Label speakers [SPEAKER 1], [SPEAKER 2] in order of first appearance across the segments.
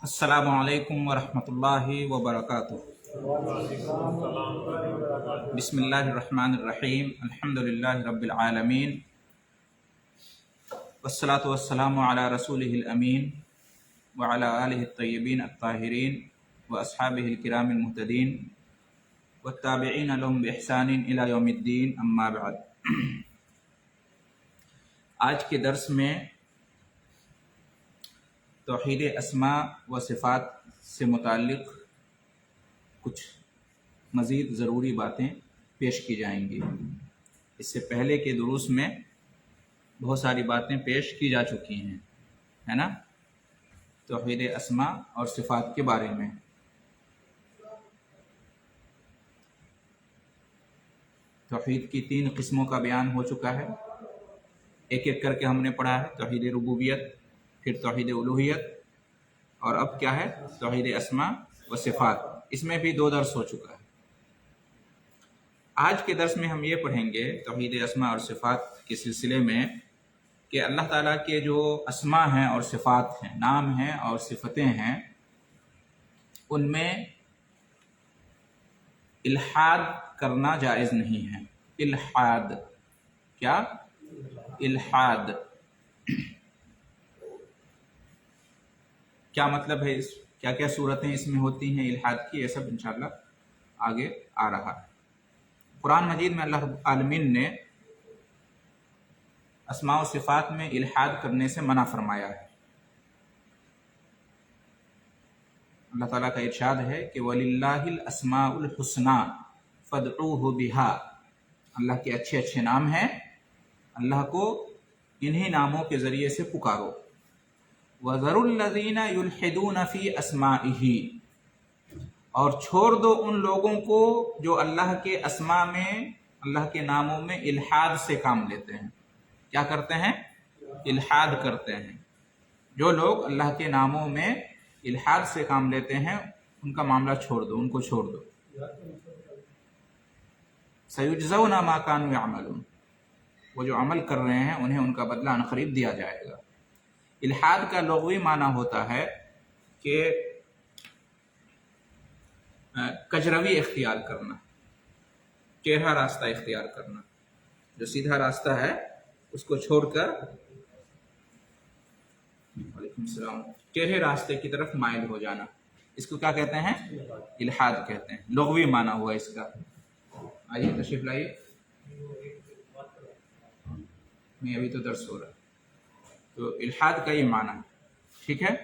[SPEAKER 1] السلام علیکم ورحمۃ اللہ وبرکاتہ۔ بسم اللہ الرحمن الرحیم، الحمد للہ رب العالمین، والصلاة والسلام علی رسولہ الامین وعلی آلہ الطیبین الطاہرین واصحابہ الکرام المہتدین والتابعین لهم بإحسان الی یوم الدین، اما بعد۔ آج کے درس میں توحید اسماء و صفات سے متعلق کچھ مزید ضروری باتیں پیش کی جائیں گی۔ اس سے پہلے کے دروس میں بہت ساری باتیں پیش کی جا چکی ہیں، ہے نا، توحید اسماء اور صفات کے بارے میں۔ توحید کی 3 قسموں کا بیان ہو چکا ہے، ایک ایک کر کے ہم نے پڑھا ہے۔ توحید ربوبیت، پھر توحید الوہیت، اور اب کیا ہے؟ توحید اسماء و صفات۔ اس میں بھی 2 درس ہو چکا ہے۔ آج کے درس میں ہم یہ پڑھیں گے توحید اسماء اور صفات کے سلسلے میں کہ اللہ تعالیٰ کے جو اسماء ہیں اور صفات ہیں، نام ہیں اور صفتیں ہیں، ان میں الحاد کرنا جائز نہیں ہے۔ الحاد، کیا؟ الحاد کیا مطلب ہے؟ کیا کیا صورتیں اس میں ہوتی ہیں الحاد کی؟ یہ سب انشاءاللہ آگے آ رہا ہے۔ قرآن مجید میں اللہ رب العالمین نے اسماء و صفات میں الحاد کرنے سے منع فرمایا ہے۔ اللہ تعالیٰ کا ارشاد ہے کہ وَلِلَّهِ الْأَسْمَاءُ الْحُسْنَى فَادْعُوهُ بِهَا، اللہ کے اچھے اچھے نام ہیں، اللہ کو انہی ناموں کے ذریعے سے پکارو۔ وَذَرُوا الَّذِينَ يُلْحِدُونَ فِي أَسْمَائِهِ، اور چھوڑ دو ان لوگوں کو جو اللہ کے اسماء میں، اللہ کے ناموں میں الحاد سے کام لیتے ہیں۔ کیا کرتے ہیں؟ الحاد کرتے ہیں۔ جو لوگ اللہ کے ناموں میں الحاد سے کام لیتے ہیں ان کا معاملہ چھوڑ دو، ان کو چھوڑ دو۔ سَيُجْزَوْنَ مَا كَانُوا يَعْمَلُونَ، وہ جو عمل کر رہے ہیں انہیں ان کا بدلہ عنقریب دیا جائے گا۔ الحاد کا لغوی معنی ہوتا ہے کہ کجروی اختیار کرنا، ٹیڑھا راستہ اختیار کرنا، جو سیدھا راستہ ہے اس کو چھوڑ کر وعلیکم السلام ٹیڑھے راستے کی طرف مائل ہو جانا، اس کو کیا کہتے ہیں؟ الحاد کہتے ہیں۔ لغوی معنی ہوا اس کا۔ آئیے تشریف لائیے، نہیں ابھی تو درس ہو رہا ہے۔ تو الحاد کا یہ معنی ہے، ٹھیک ہے۔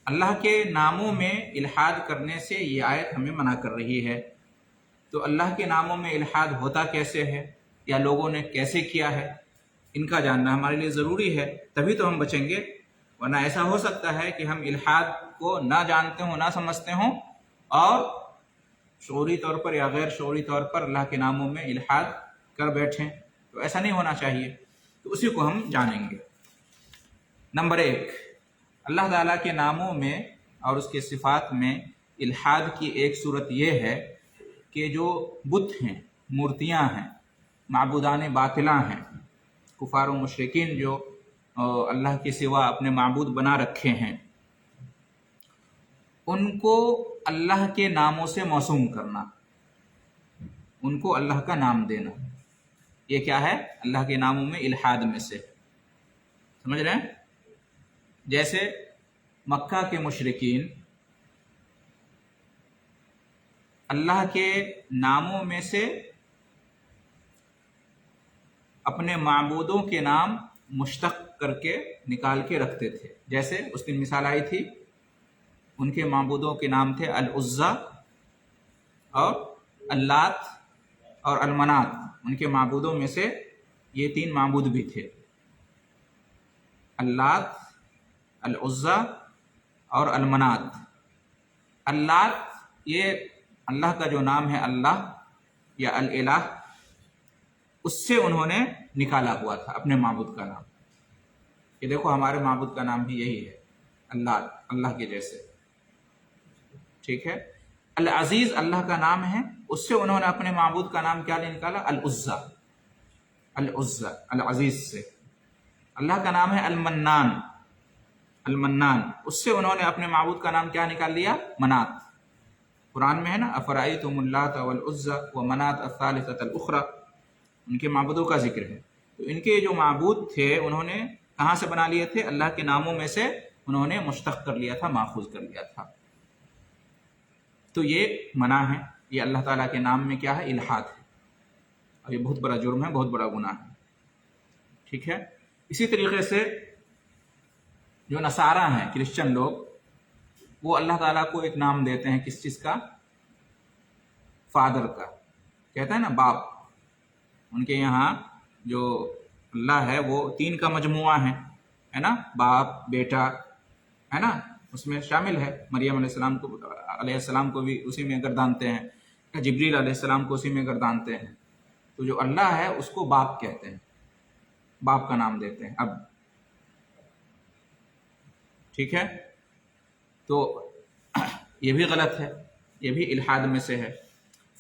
[SPEAKER 1] اللہ کے ناموں میں الحاد کرنے سے یہ آیت ہمیں منع کر رہی ہے۔ تو اللہ کے ناموں میں الحاد ہوتا کیسے ہے، یا لوگوں نے کیسے کیا ہے، ان کا جاننا ہمارے لیے ضروری ہے، تبھی تو ہم بچیں گے۔ ورنہ ایسا ہو سکتا ہے کہ ہم الحاد کو نہ جانتے ہوں، نہ سمجھتے ہوں، اور شعوری طور پر یا غیر شعوری طور پر اللہ کے ناموں میں الحاد کر بیٹھیں، تو ایسا نہیں ہونا چاہیے۔ تو اسی کو ہم جانیں گے۔ نمبر 1، اللہ تعالیٰ کے ناموں میں اور اس کے صفات میں الحاد کی ایک صورت یہ ہے کہ جو بت ہیں، مورتیاں ہیں، معبودان باطلاں ہیں، کفار و مشرکین جو اللہ کے سوا اپنے معبود بنا رکھے ہیں، ان کو اللہ کے ناموں سے موسوم کرنا، ان کو اللہ کا نام دینا، یہ کیا ہے؟ اللہ کے ناموں میں الحاد میں سے، سمجھ رہے ہیں؟ جیسے مکہ کے مشرکین اللہ کے ناموں میں سے اپنے معبودوں کے نام مشتق کر کے نکال کے رکھتے تھے۔ جیسے اس دن مثال آئی تھی، ان کے معبودوں کے نام تھے العزیٰ اور اللات اور المنات۔ ان کے معبودوں میں سے یہ 3 معبود بھی تھے، اللات، العزیٰ اور المنات۔ اللات یہ اللہ کا جو نام ہے اللہ یا الالہ، اس سے انہوں نے نکالا ہوا تھا اپنے معبود کا نام، کہ دیکھو ہمارے معبود کا نام بھی یہی ہے، اللہ، اللہ کے جیسے، ٹھیک ہے۔ العزیز اللہ کا نام ہے، اس سے انہوں نے اپنے معبود کا نام کیا نکالا؟ العزیٰ، العزیز سے۔ اللہ کا نام ہے المنان، المنان، اس سے انہوں نے اپنے معبود کا نام کیا نکال لیا؟ منات۔ قرآن میں ہے نا افرأیتم اللات والعزی ومنات الثالثۃ الاخری، ان کے معبودوں کا ذکر ہے۔ تو ان کے جو معبود تھے انہوں نے کہاں سے بنا لیے تھے؟ اللہ کے ناموں میں سے انہوں نے مشتق کر لیا تھا، ماخوذ کر لیا تھا۔ تو یہ منع ہے، یہ اللہ تعالیٰ کے نام میں کیا ہے؟ الحاد ہے، اور یہ بہت بڑا جرم ہے، بہت بڑا گناہ ہے، ٹھیک ہے۔ اسی طریقے سے جو نصارہ ہیں، کرسچن لوگ، وہ اللہ تعالیٰ کو ایک نام دیتے ہیں، کس چیز کا؟ فادر کا، کہتے ہیں نا باپ۔ ان کے یہاں جو اللہ ہے وہ 3 کا مجموعہ ہے نا، باپ، بیٹا، ہے نا، اس میں شامل ہے۔ مریم علیہ السلام کو بھی اسی میں گردانتے ہیں، جبریل علیہ السلام کو اسی میں گردانتے ہیں۔ تو جو اللہ ہے اس کو باپ کہتے ہیں، باپ کا نام دیتے ہیں اب، ٹھیک ہے۔ تو یہ بھی غلط ہے، یہ بھی الحاد میں سے ہے۔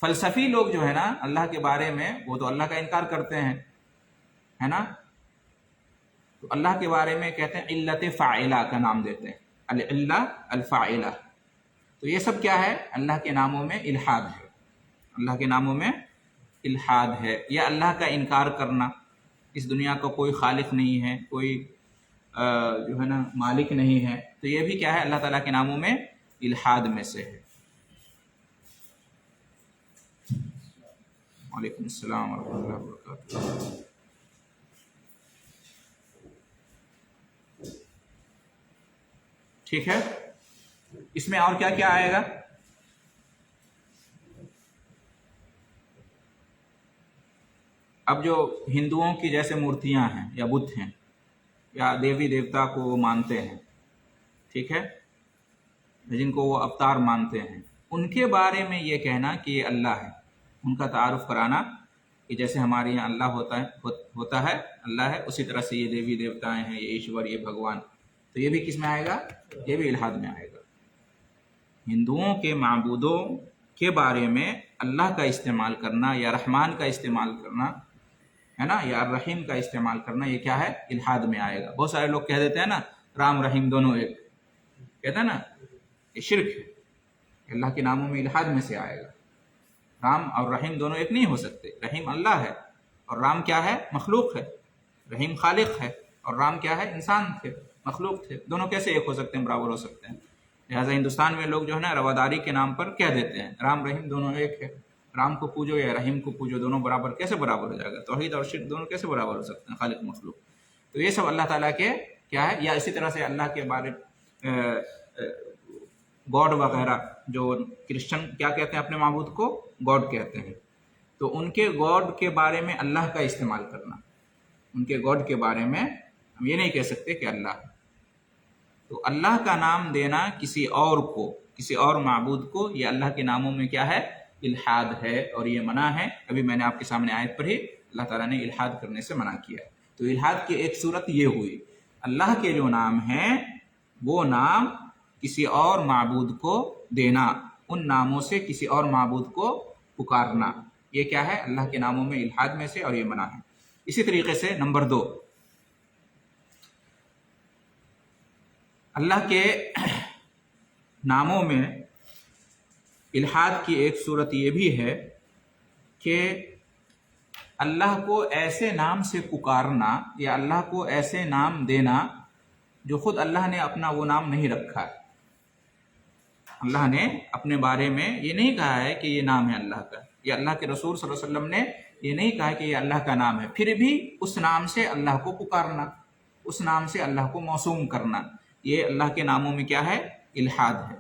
[SPEAKER 1] فلسفی لوگ جو ہے نا اللہ کے بارے میں، وہ تو اللہ کا انکار کرتے ہیں، ہے نا، تو اللہ کے بارے میں کہتے ہیں علت فاعلہ کا نام دیتے ہیں، العلہ الفاعلہ۔ تو یہ سب کیا ہے؟ اللہ کے ناموں میں الحاد ہے، اللہ کے ناموں میں الحاد ہے، یا اللہ کا انکار کرنا، اس دنیا کا کوئی خالق نہیں ہے، کوئی جو ہے نا مالک نہیں ہے، تو یہ بھی کیا ہے؟ اللہ تعالیٰ کے ناموں میں الحاد میں سے ہے۔ وعلیکم السلام ورحمۃ اللہ وبرکاتہ۔ ٹھیک ہے، اس میں اور کیا کیا آئے گا؟ اب جو ہندوؤں کی جیسے مورتیاں ہیں یا بت ہیں یا دیوی دیوتا کو وہ مانتے ہیں، ٹھیک ہے، جن کو وہ اوتار مانتے ہیں، ان کے بارے میں یہ کہنا کہ یہ اللہ ہے، ان کا تعارف کرانا کہ جیسے ہمارے یہاں اللہ ہوتا ہے اللہ ہے، اسی طرح سے یہ دیوی دیوتائیں ہیں، یہ ایشور، یہ بھگوان، تو یہ بھی کس میں آئے گا؟ یہ بھی الحاد میں آئے گا۔ ہندوؤں کے معبودوں کے بارے میں اللہ کا استعمال کرنا یا رحمان کا استعمال کرنا، ہے نا، یا الرحیم کا استعمال کرنا، یہ کیا ہے؟ الحاد میں آئے گا۔ بہت سارے لوگ کہہ دیتے ہیں نا رام رحیم دونوں ایک، کہتے ہیں نا، یہ شرک ہے، اللہ کے ناموں میں الحاد میں سے آئے گا۔ رام اور رحیم دونوں ایک نہیں ہو سکتے، رحیم اللہ ہے اور رام کیا ہے؟ مخلوق ہے۔ رحیم خالق ہے اور رام کیا ہے؟ انسان تھے، مخلوق تھے، دونوں کیسے ایک ہو سکتے ہیں، برابر ہو سکتے ہیں؟ لہٰذا ہندوستان میں لوگ جو ہے نا رواداری کے نام پر کہہ دیتے ہیں رام رحیم دونوں ایک ہے، رام کو پوجو یا رحیم کو پوجو، دونوں برابر، کیسے برابر ہو جائے گا؟ توحید اور شرک دونوں کیسے برابر ہو سکتے ہیں، خالق مخلوق؟ تو یہ سب اللہ تعالیٰ کے کیا ہے؟ یا اسی طرح سے اللہ کے بارے گاڈ وغیرہ، جو کرسچن کیا کہتے ہیں اپنے معبود کو؟ گاڈ کہتے ہیں، تو ان کے گاڈ کے بارے میں اللہ کا استعمال کرنا، ان کے گاڈ کے بارے میں ہم یہ نہیں کہہ سکتے کہ اللہ ہے۔ تو اللہ کا نام دینا کسی اور کو، کسی اور معبود کو، یہ اللہ کے ناموں میں کیا ہے؟ الحاد ہے، اور یہ منع ہے۔ ابھی میں نے آپ کے سامنے آیت پڑھی، اللہ تعالیٰ نے الحاد کرنے سے منع کیا ہے۔ تو الحاد کی ایک صورت یہ ہوئی، اللہ کے جو نام ہیں وہ نام کسی اور معبود کو دینا، ان ناموں سے کسی اور معبود کو پکارنا، یہ کیا ہے؟ اللہ کے ناموں میں الحاد میں سے، اور یہ منع ہے۔ اسی طریقے سے نمبر 2، اللہ کے ناموں میں الحاد کی ایک صورت یہ بھی ہے کہ اللہ کو ایسے نام سے پکارنا یا اللہ کو ایسے نام دینا جو خود اللہ نے اپنا وہ نام نہیں رکھا ہے۔ اللہ نے اپنے بارے میں یہ نہیں کہا ہے کہ یہ نام ہے اللہ کا، یا اللہ کے رسول صلی اللہ علیہ وسلم نے یہ نہیں کہا کہ یہ اللہ کا نام ہے، پھر بھی اس نام سے اللہ کو پکارنا، اس نام سے اللہ کو موسوم کرنا، یہ اللہ کے ناموں میں کیا ہے؟ الحاد ہے،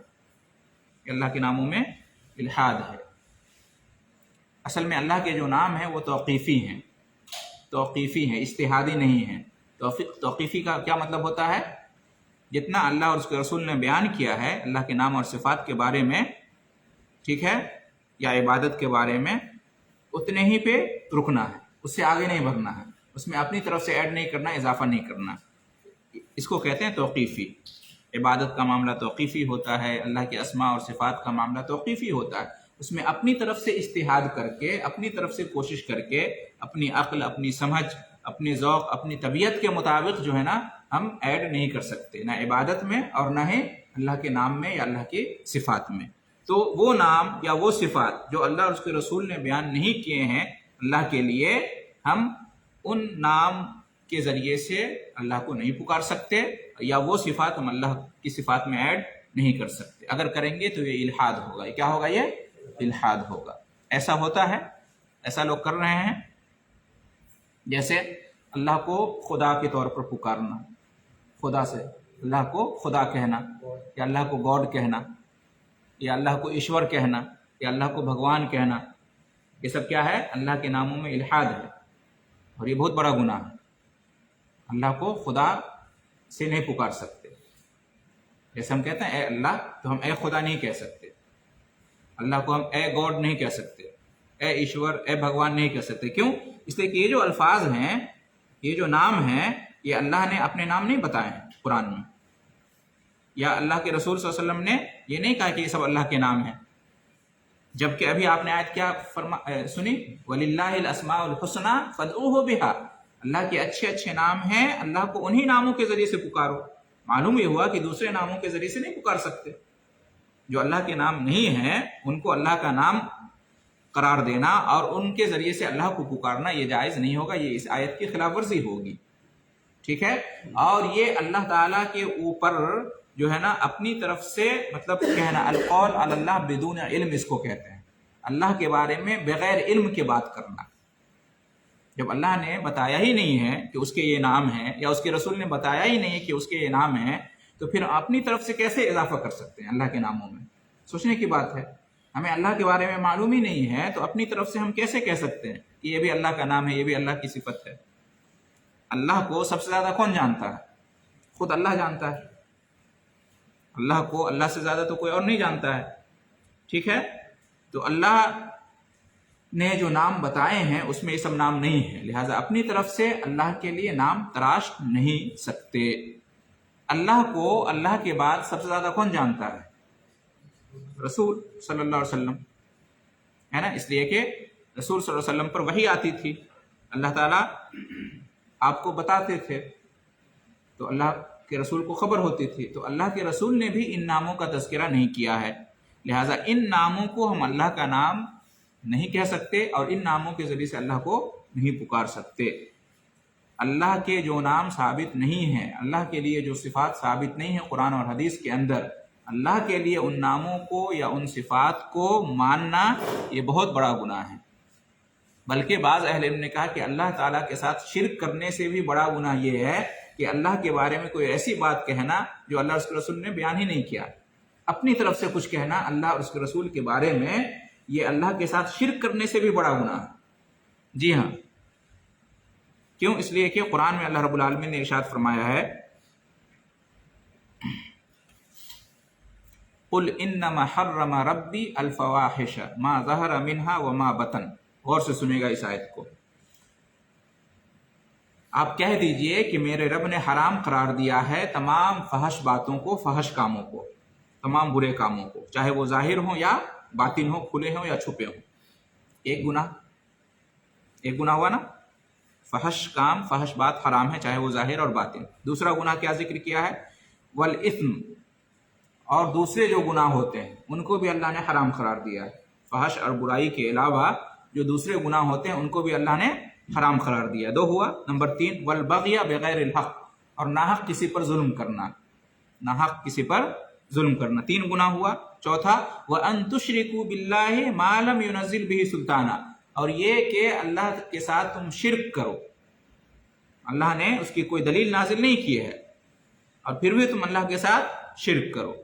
[SPEAKER 1] اللہ کے ناموں میں الحاد ہے۔ اصل میں اللہ کے جو نام ہیں وہ توقیفی ہیں، توقیفی ہیں، اجتہادی نہیں ہیں۔ توقیفی کا کیا مطلب ہوتا ہے؟ جتنا اللہ اور اس کے رسول نے بیان کیا ہے اللہ کے نام اور صفات کے بارے میں، ٹھیک ہے، یا عبادت کے بارے میں، اتنے ہی پہ رکنا ہے، اس سے آگے نہیں بڑھنا ہے، اس میں اپنی طرف سے ایڈ نہیں کرنا، اضافہ نہیں کرنا، اس کو کہتے ہیں توقیفی۔ عبادت کا معاملہ توقیفی ہوتا ہے، اللہ کے اسماء اور صفات کا معاملہ توقیفی ہوتا ہے، اس میں اپنی طرف سے اجتہاد کر کے، اپنی طرف سے کوشش کر کے، اپنی عقل، اپنی سمجھ اپنی ذوق اپنی طبیعت کے مطابق جو ہے نا ہم ایڈ نہیں کر سکتے، نہ عبادت میں اور نہ ہی اللہ کے نام میں یا اللہ کی صفات میں۔ تو وہ نام یا وہ صفات جو اللہ اور اس کے رسول نے بیان نہیں کیے ہیں اللہ کے لیے، ہم ان نام کے ذریعے سے اللہ کو نہیں پکار سکتے، یا وہ صفات ہم اللہ کی صفات میں ایڈ نہیں کر سکتے۔ اگر کریں گے تو یہ الحاد ہوگا۔ یہ کیا ہوگا؟ یہ الحاد ہوگا۔ ایسا ہوتا ہے، ایسا لوگ کر رہے ہیں، جیسے اللہ کو خدا کے طور پر پکارنا، خدا سے اللہ کو خدا کہنا، یا اللہ کو گاڈ کہنا، یا اللہ کو ایشور کہنا، یا اللہ کو بھگوان کہنا، یہ سب کیا ہے؟ اللہ کے ناموں میں الحاد ہے، اور یہ بہت بڑا گناہ ہے۔ اللہ کو خدا سے نہیں پکار سکتے۔ جیسے ہم کہتے ہیں اے اللہ، تو ہم اے خدا نہیں کہہ سکتے، اللہ کو ہم اے گاڈ نہیں کہہ سکتے، اے ایشور، اے بھگوان نہیں کہہ سکتے۔ کیوں؟ اس لیے کہ یہ جو الفاظ ہیں، یہ جو نام ہیں، یہ اللہ نے اپنے نام نہیں بتائے ہیں قرآن میں، یا اللہ کے رسول صلی اللہ علیہ وسلم نے یہ نہیں کہا کہ یہ سب اللہ کے نام ہیں۔ جبکہ ابھی آپ نے آیت کیا سنی؟ وَلِلَّهِ الْأَسْمَاءُ الْحُسْنَى فَادْعُوهُ بِهَا، اللہ کے اچھے اچھے نام ہیں، اللہ کو انہی ناموں کے ذریعے سے پکارو۔ معلوم یہ ہوا کہ دوسرے ناموں کے ذریعے سے نہیں پکار سکتے۔ جو اللہ کے نام نہیں ہیں ان کو اللہ کا نام قرار دینا اور ان کے ذریعے سے اللہ کو پکارنا یہ جائز نہیں ہوگا، یہ اس آیت کی خلاف ورزی ہوگی، ٹھیک ہے؟ اور یہ اللہ تعالیٰ کے اوپر جو ہے نا اپنی طرف سے مطلب کہنا، القول علی اللہ بدون علم اس کو کہتے ہیں، اللہ کے بارے میں بغیر علم کے بات کرنا۔ جب اللہ نے بتایا ہی نہیں ہے کہ اس کے یہ نام ہیں، یا اس کے رسول نے بتایا ہی نہیں ہے کہ اس کے یہ نام ہیں، تو پھر اپنی طرف سے کیسے اضافہ کر سکتے ہیں اللہ کے ناموں میں؟ سوچنے کی بات ہے۔ ہمیں اللہ کے بارے میں معلوم ہی نہیں ہے تو اپنی طرف سے ہم کیسے کہہ سکتے ہیں کہ یہ بھی اللہ کا نام ہے، یہ بھی اللہ کی صفت ہے؟ اللہ کو سب سے زیادہ کون جانتا ہے؟ خود اللہ جانتا ہے۔ اللہ کو اللہ سے زیادہ تو کوئی اور نہیں جانتا ہے، ٹھیک ہے؟ تو اللہ نے جو نام بتائے ہیں اس میں یہ سب نام نہیں ہے، لہٰذا اپنی طرف سے اللہ کے لیے نام تراش نہیں سکتے۔ اللہ کو اللہ کے بعد سب سے زیادہ کون جانتا ہے؟ رسول صلی اللہ علیہ وسلم، ہے نا؟ اس لیے کہ رسول صلی اللہ علیہ وسلم پر وحی آتی تھی، اللہ تعالیٰ آپ کو بتاتے تھے، تو اللہ کے رسول کو خبر ہوتی تھی، تو اللہ کے رسول نے بھی ان ناموں کا تذکرہ نہیں کیا ہے، لہٰذا ان ناموں کو ہم اللہ کا نام نہیں کہہ سکتے اور ان ناموں کے ذریعے سے اللہ کو نہیں پکار سکتے۔ اللہ کے جو نام ثابت نہیں ہیں، اللہ کے لیے جو صفات ثابت نہیں ہیں قرآن اور حدیث کے اندر، اللہ کے لیے ان ناموں کو یا ان صفات کو ماننا یہ بہت بڑا گناہ ہے۔ بلکہ بعض اہل علم نے کہا کہ اللہ تعالیٰ کے ساتھ شرک کرنے سے بھی بڑا گناہ یہ ہے کہ اللہ کے بارے میں کوئی ایسی بات کہنا جو اللہ اور اس کے رسول نے بیان ہی نہیں کیا، اپنی طرف سے کچھ کہنا اللہ اور اس کے رسول کے بارے میں، یہ اللہ کے ساتھ شرک کرنے سے بھی بڑا گناہ ہے۔ جی ہاں، کیوں؟ اس لیے کہ قرآن میں اللہ رب العالمین نے ارشاد فرمایا ہے قُلْ إِنَّمَا حَرَّمَ رَبِّي الْفَوَاحِشَ مَا ظَهَرَ مِنْهَا وَمَا بَطَنَ۔ غور سے سنیے گا اس آیت کو۔ آپ کہہ دیجئے کہ میرے رب نے حرام قرار دیا ہے تمام فحش باتوں کو، فحش کاموں کو، تمام برے کاموں کو، چاہے وہ ظاہر ہوں یا باطن ہوں، کھلے ہوں یا چھپے ہوں۔ ایک گناہ ہوا نا، فحش کام، فحش بات حرام ہے، چاہے وہ ظاہر اور باطن۔ دوسرا گناہ کیا ذکر کیا ہے؟ والإثم، اور دوسرے جو گناہ ہوتے ہیں ان کو بھی اللہ نے حرام قرار دیا ہے۔ فحش اور برائی کے علاوہ جو دوسرے گناہ ہوتے ہیں ان کو بھی اللہ نے حرام قرار دیا۔ دو ہوا۔ نمبر 3 والبغی بغیر الحق، اور ناحق کسی پر ظلم کرنا، ناحق کسی پر ظلم کرنا، 3 گناہ ہوا۔ چوتھا وَأَن تُشْرِكُوا بِاللَّهِ مَا لَمْ يُنَزِّلْ بِهِ سُلْطَانًا، اور یہ کہ اللہ کے ساتھ تم شرک کرو، اللہ نے اس کی کوئی دلیل نازل نہیں کی ہے اور پھر بھی تم اللہ کے ساتھ شرک کرو۔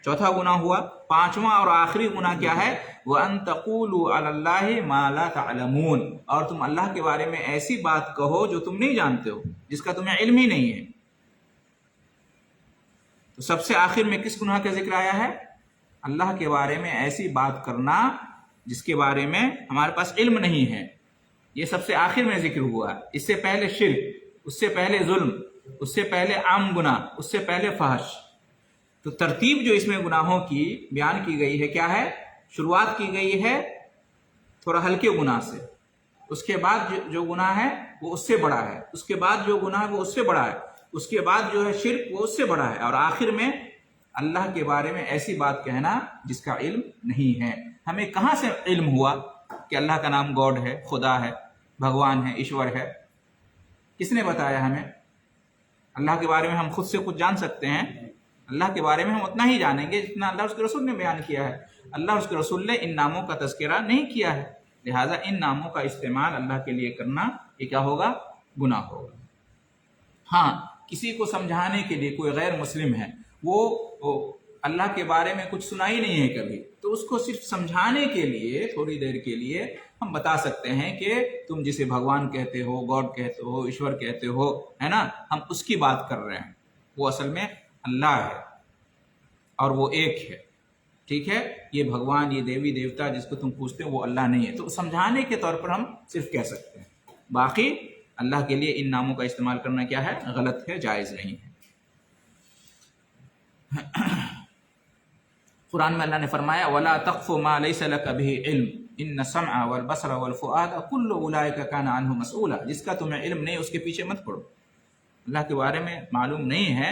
[SPEAKER 1] چوتھا گناہ ہوا۔ پانچواں اور آخری گناہ کیا ہے؟ وَأَن تَقُولُوا عَلَى اللَّهِ مَا لَا تَعْلَمُونَ، اور تم اللہ کے بارے میں ایسی بات کہو جو تم نہیں جانتے ہو، جس کا تمہیں علم ہی نہیں ہے۔ تو سب سے آخر میں کس گناہ کا ذکر آیا ہے؟ اللہ کے بارے میں ایسی بات کرنا جس کے بارے میں ہمارے پاس علم نہیں ہے، یہ سب سے آخر میں ذکر ہوا۔ اس سے پہلے شرک، اس سے پہلے ظلم، اس سے پہلے عام گناہ، اس سے پہلے فحش۔ تو ترتیب جو اس میں گناہوں کی بیان کی گئی ہے کیا ہے؟ شروعات کی گئی ہے تھوڑا ہلکے گناہ سے، اس کے بعد جو گناہ ہے وہ اس سے بڑا ہے، اس کے بعد جو گناہ ہے وہ اس سے بڑا ہے، اس کے بعد جو ہے شرک وہ اس سے بڑا ہے، اور آخر میں اللہ کے بارے میں ایسی بات کہنا جس کا علم نہیں ہے۔ ہمیں کہاں سے علم ہوا کہ اللہ کا نام گاڈ ہے، خدا ہے، بھگوان ہے، ایشور ہے؟ کس نے بتایا ہمیں؟ اللہ کے بارے میں ہم خود سے کچھ جان سکتے ہیں؟ اللہ کے بارے میں ہم اتنا ہی جانیں گے جتنا اللہ اس کے رسول نے بیان کیا ہے۔ اللہ اس کے رسول نے ان ناموں کا تذکرہ نہیں کیا ہے، لہٰذا ان ناموں کا استعمال اللہ کے لیے کرنا یہ کیا ہوگا؟ گناہ ہوگا۔ ہاں، کسی کو سمجھانے کے لیے کوئی غیر مسلم ہے، وہ اللہ کے بارے میں کچھ سنا ہی نہیں ہے کبھی، تو اس کو صرف سمجھانے کے لیے تھوڑی دیر کے لیے ہم بتا سکتے ہیں کہ تم جسے بھگوان کہتے ہو، گاڈ کہتے ہو، ایشور کہتے ہو، ہے نا، ہم اس کی بات کر رہے ہیں، وہ اصل میں اللہ ہے اور وہ ایک ہے، ٹھیک ہے؟ یہ بھگوان، یہ دیوی دیوتا جس کو تم پوچھتے ہو وہ اللہ نہیں ہے۔ تو سمجھانے کے طور پر ہم صرف کہہ سکتے ہیں، باقی اللہ کے لیے ان ناموں کا استعمال کرنا کیا ہے؟ غلط ہے، جائز نہیں ہے۔ قرآن میں اللہ نے فرمایا وَلَا تَقْفُ مَا لَيْسَ لَكَ بِهِ عِلْمٌ إِنَّ السَّمْعَ وَالْبَصَرَ وَالْفُؤَادَ كُلُّ أُولَٰئِكَ كَانَ عَنْهُ مَسْئُولًا، جس کا تمہیں علم نہیں اس کے پیچھے مت پڑو۔ اللہ کے بارے میں معلوم نہیں ہے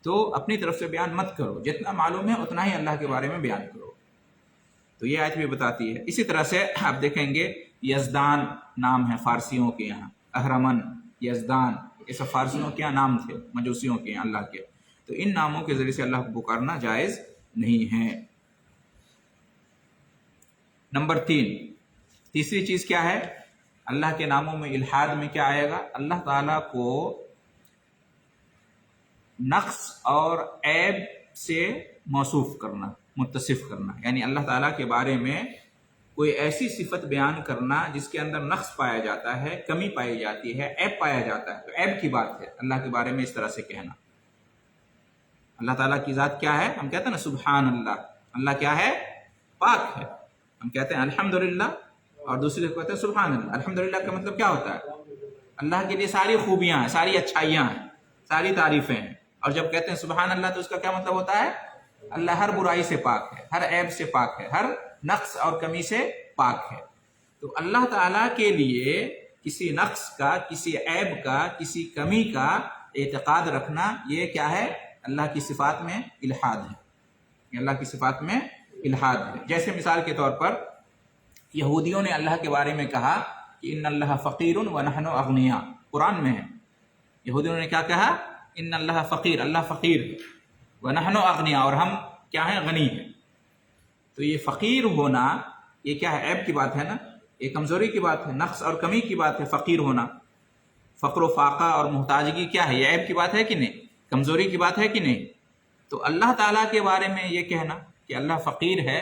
[SPEAKER 1] تو اپنی طرف سے بیان مت کرو، جتنا معلوم ہے اتنا ہی اللہ کے بارے میں بیان کرو۔ تو یہ آیت بھی بتاتی ہے۔ اسی طرح سے آپ دیکھیں گے یزدان نام ہے فارسیوں کے یہاں، اہرمن، یزدان، یہ سب فارسیوں کے یہاں نام تھے، مجوسیوں کے یہاں اللہ کے۔ تو ان ناموں کے ذریعے سے اللہ کو پکارنا جائز نہیں ہے۔ نمبر 3، تیسری چیز کیا ہے؟ اللہ کے ناموں میں الحاد میں کیا آئے گا؟ اللہ تعالیٰ کو نقص اور عیب سے موصوف کرنا، متصف کرنا، یعنی اللہ تعالیٰ کے بارے میں کوئی ایسی صفت بیان کرنا جس کے اندر نقص پایا جاتا ہے، کمی پائی جاتی ہے، عیب پایا جاتا ہے، تو عیب کی بات ہے اللہ کے بارے میں اس طرح سے کہنا۔ اللہ تعالیٰ کی ذات کیا ہے؟ ہم کہتے ہیں نا سبحان اللہ، اللہ کیا ہے؟ پاک ہے۔ ہم کہتے ہیں الحمدللہ، اور دوسرے کو کہتے ہیں سبحان اللہ۔ الحمدللہ کا مطلب کیا ہوتا ہے؟ اللہ کے لیے ساری خوبیاں ہیں، ساری اچھائیاں ہیں، ساری تعریفیں ہیں۔ اور جب کہتے ہیں سبحان اللہ تو اس کا کیا مطلب ہوتا ہے؟ اللہ ہر برائی سے پاک ہے، ہر عیب سے پاک ہے، ہر نقص اور کمی سے پاک ہے۔ تو اللہ تعالیٰ کے لیے کسی نقص کا، کسی عیب کا، کسی کمی کا اعتقاد رکھنا یہ کیا ہے؟ اللہ کی صفات میں الحاد ہے، اللہ کی صفات میں الحاد ہے۔ جیسے مثال کے طور پر یہودیوں نے اللہ کے بارے میں کہا کہ ان اللہ فقیر ونحن اغنیاء، قرآن میں ہے۔ یہودیوں نے کیا کہا؟ ان اللہ فقیر، اللہ فقیر ہے، ونحن اغنیاء، اور ہم کیا ہیں؟ غنی ہیں۔ تو یہ فقیر ہونا یہ کیا ہے؟ عیب کی بات ہے نا، یہ کمزوری کی بات ہے، نقص اور کمی کی بات ہے فقیر ہونا۔ فقر و فاقہ اور محتاجگی کیا ہے؟ یہ عیب کی بات ہے کہ نہیں؟ کمزوری کی بات ہے کہ نہیں؟ تو اللہ تعالیٰ کے بارے میں یہ کہنا کہ اللہ فقیر ہے،